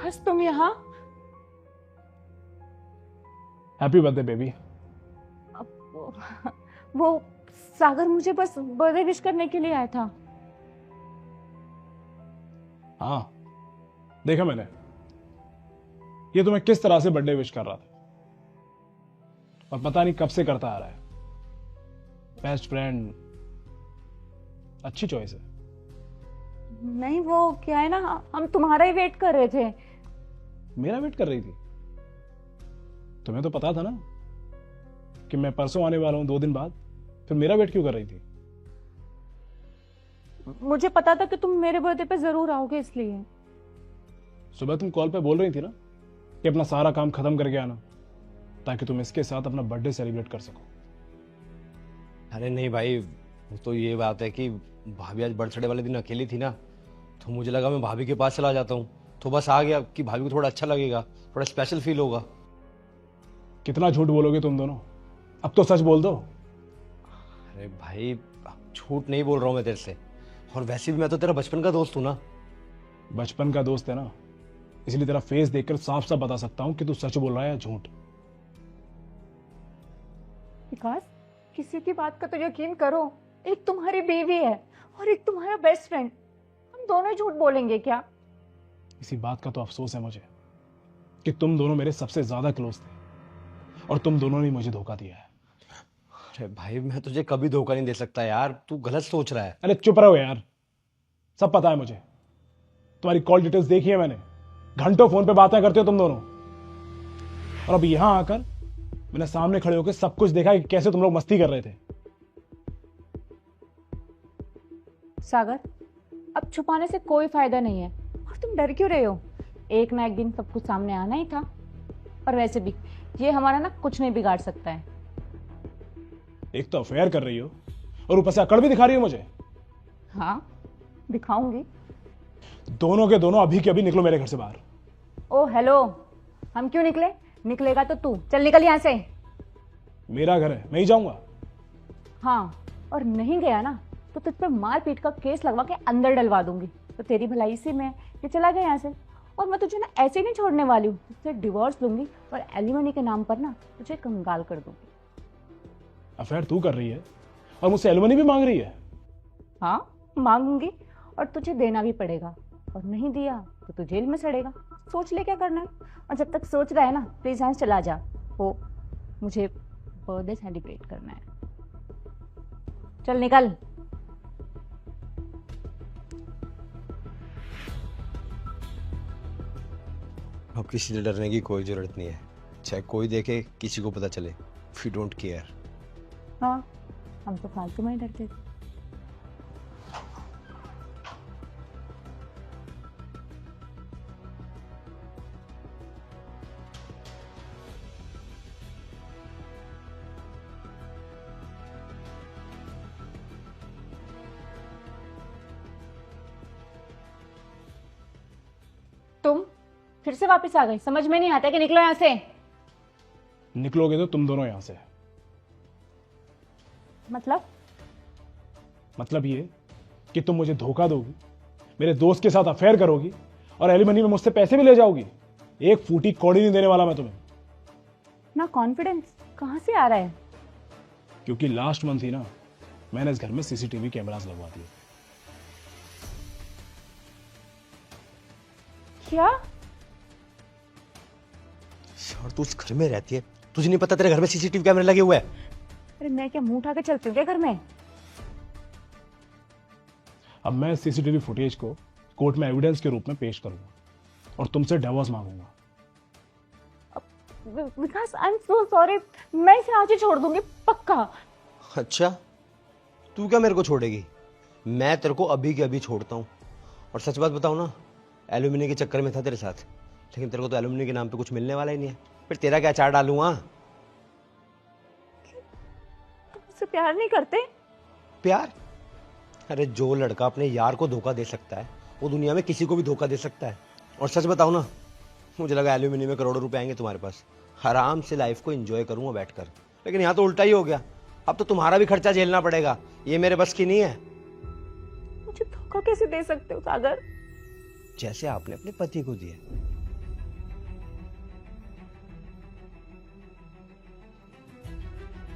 विकास तुम यहाँ? Happy birthday baby. वो सागर मुझे बस बर्थडे विश करने के लिए आया था। हाँ देखा मैंने, ये तुम्हें किस तरह से बर्थडे विश कर रहा था और पता नहीं कब से करता आ रहा है। बेस्ट फ्रेंड, अच्छी चॉइस है। नहीं वो क्या है ना, हम तुम्हारा ही वेट कर रहे थे। मेरा वेट कर रही थी? तुम्हें तो पता था ना कि मैं परसों आने वाला हूं 2 दिन बाद, फिर मेरा वेट क्यों कर रही थी? मुझे पता था कि तुम मेरे बर्थडे पे जरूर आओगे, इसलिए। सुबह तुम कॉल पे बोल रही थी ना कि अपना सारा काम खत्म करके आना, ताकि तुम इसके साथ अपना बर्थडे सेलिब्रेट कर सको। अरे नहीं भाई, वो तो ये बात है कि भाभी आज बर्थडे वाले दिन अकेली थी ना, तो मुझे लगा मैं भाभी के पास चला जाता हूँ, तो बस आ गया कि भाभी को थोड़ा अच्छा लगेगा, थोड़ा स्पेशल फील होगा। कितना झूठ बोलोगे तुम दोनों, अब तो सच बोल दो। अरे भाई झूठ नहीं बोल रहा हूँ मैं तेरे से, और वैसे भी मैं तो तेरा बचपन का दोस्त हूँ ना। बचपन का दोस्त है ना, इसलिए तेरा फेस देखकर साफ साफ बता सकता हूं कि तू सच बोल रहा है या झूठ। विकास, किसी की बात का तो यकीन करो। एक तुम्हारी बीवी है और एक तुम्हारा बेस्ट फ्रेंड, हम दोनों ही झूठ बोलेंगे क्या? इसी बात का तो अफसोस है मुझे कि तुम दोनों मेरे सबसे ज्यादा क्लोज थे और तुम दोनों ने मुझे धोखा दिया है। अरे भाई मैं तुझे कभी धोखा नहीं दे सकता यार, तू गलत सोच रहा है। अरे चुप रहो यार, सब पता है मुझे। तुम्हारी कॉल डिटेल्स देखी है मैंने, घंटों फोन पे बातें करते हो तुम दोनों, और अब यहां आकर मैंने सामने खड़े होकर सब कुछ देखा कि कैसे तुम लोग मस्ती कर रहे थे। सागर, अब छुपाने से कोई फायदा नहीं है, और तुम डर क्यों रहे हो? एक ना एक दिन सब कुछ सामने आना ही था। और वैसे भी ये हमारा ना कुछ नहीं बिगाड़ सकता है। एक तो अफेयर कर रही हो और ऊपर से अकड़ भी दिखा रही हो मुझे। हाँ दिखाऊंगी। दोनों के दोनों अभी के अभी निकलो मेरे घर से बाहर। ओ हेलो, हम क्यों निकले? निकलेगा तो तू, चल निकल यहाँ से। मेरा घर है, मैं ही जाऊंगा। हाँ, और नहीं गया ना तो तुझ पे मार पीट का केस लगवा के अंदर डलवा दूंगी। तो तेरी भलाई इसी में है कि चला गया यहाँ से। और मैं तुझे ना ऐसे ही नहीं छोड़ने वाली हूँ, तुझसे डिवोर्स लूंगी और एलिमनी के नाम पर ना तुझे कंगाल कर दूंगी। अफेयर तू कर रही है और मुझसे एलुमनी भी मांग रही है? हाँ मांगूंगी, और तुझे देना भी पड़ेगा, और नहीं दिया तो तू जेल में सड़ेगा। सोच ले क्या करना है, और जब तक सोच रहा है ना प्लीज यहाँ से चला जा। वो मुझे बर्थडे सेलिब्रेट करना है। चल निकल। अब किसी से डरने की कोई जरूरत नहीं है, चाहे कोई देखे किसी को पता चले, वी डोंट केयर। हाँ, हम तो फालतू में ही डरते थे। तुम फिर से वापस आ गए, समझ में नहीं आता कि निकलो यहाँ से। निकलोगे तो तुम दोनों यहां से। मतलब ये कि तुम मुझे धोखा दोगी, मेरे दोस्त के साथ अफेयर करोगी और एलिमनी में मुझसे पैसे भी ले जाओगी। एक फूटी कौड़ी नहीं देने वाला मैं तुम्हें। ना कॉन्फिडेंस कहाँ से आ रहा है? क्योंकि लास्ट मंथ ही ना मैंने इस घर में सीसीटीवी कैमरास लगवा दिए। क्या? यार तू उस घर में रहती है, तुझे नहीं पता तेरे घर में सीसीटीवी कैमरे लगे हुए हैं? अरे मैं क्या मुंह उठा के चलती हूँ क्या घर में? अब मैं सीसीटीवी फुटेज को कोर्ट में एविडेंस के रूप में पेश करूंगा और तुमसे डिवोर्स मांगूंगा। Vikas I am so sorry, मैं इसे आज ही छोड़ दूंगी पक्का। अच्छा, तू क्या मेरे को छोड़ेगी? मैं तेरे को अभी के अभी छोड़ता हूँ। और सच बात बताऊँ ना, एल्यूमिनी के चक्कर में था तेरे साथ, लेकिन तेरे को तो एल्यूमिनी के नाम पे कुछ मिलने वाला ही नहीं है। फिर तेरा क्या चार डालूंगा? तुम मुझसे प्यार नहीं करते? प्यार? अरे जो लड़का अपने यार को धोखा दे सकता है वो दुनिया में किसी को भी धोखा दे सकता है। और सच बताऊँ ना, मुझे लगा एल्यूमिनी में करोड़ों रुपए आएंगे तुम्हारे पास, आराम से लाइफ को एंजॉय करूंगा बैठकर, लेकिन यहाँ तो उल्टा ही हो गया। अब तो तुम्हारा भी खर्चा झेलना पड़ेगा, ये मेरे बस की नहीं है। मुझे धोखा कैसे दे सकते हो सागर? जैसे आपने अपने पति को दिया।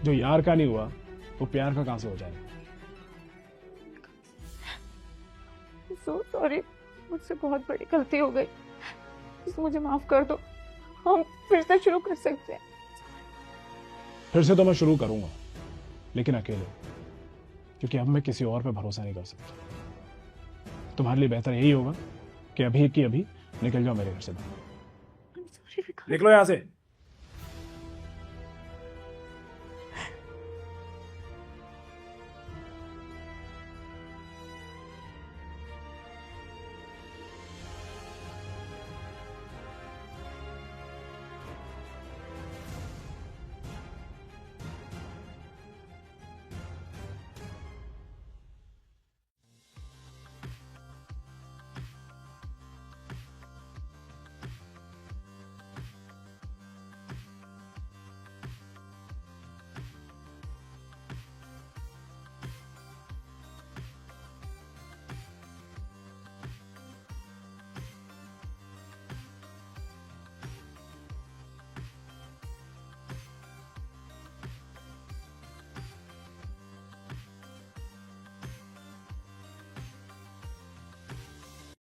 जो यार का नहीं हुआ वो प्यार का कहां से हो जाएगा? सो सॉरी, मुझसे बहुत बड़ी गलती हो गई, मुझे माफ कर दो। हम फिर से शुरू कर सकते हैं। फिर से तो मैं शुरू करूंगा, लेकिन अकेले, क्योंकि अब मैं किसी और पे भरोसा नहीं कर सकता। तुम्हारे लिए बेहतर यही होगा कि अभी की अभी निकल जाओ मेरे घर से बाहर। सॉरी विकास। निकलो यहां से।